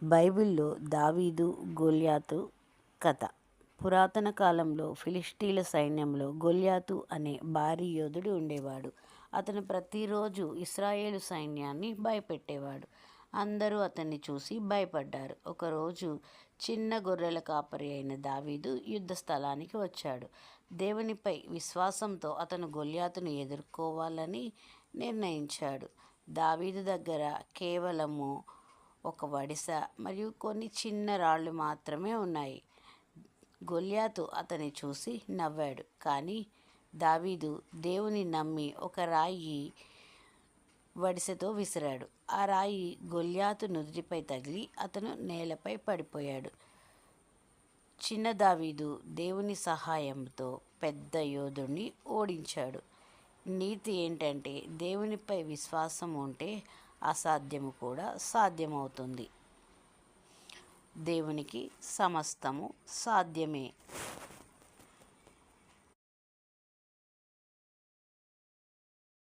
బైబిల్లో దావీదు గొల్యాతు కథ. పురాతన కాలంలో ఫిలిష్తీన్ల సైన్యంలో గొల్యాతు అనే భారీ యోధుడు ఉండేవాడు. అతను ప్రతిరోజు ఇశ్రాయేలు సైన్యాన్ని భయపెట్టేవాడు. అందరూ అతన్ని చూసి భయపడ్డారు. ఒకరోజు చిన్న గొర్రెల కాపరి అయిన దావీదు యుద్ధ స్థలానికి వచ్చాడు. దేవునిపై విశ్వాసంతో అతను గొల్యాతును ఎదుర్కోవాలని నిర్ణయించాడు. దావీదు దగ్గర కేవలము ఒక వడిస మరియు కొన్ని చిన్న రాళ్ళు మాత్రమే ఉన్నాయి. గొల్యాతు అతన్ని చూసి నవ్వాడు. కానీ దావీదు దేవుని నమ్మి ఒక రాయి వడిసెతో విసిరాడు. ఆ రాయి గొల్యాతు నుదిటిపై తగిలి అతను నేలపై పడిపోయాడు. చిన్న దావీదు దేవుని సహాయంతో పెద్ద యోధుడిని ఓడించాడు. నీతి ఏంటంటే దేవునిపై విశ్వాసం ఉంటే అసాధ్యము కూడా సాధ్యమవుతుంది. దేవునికి సమస్తము సాధ్యమే.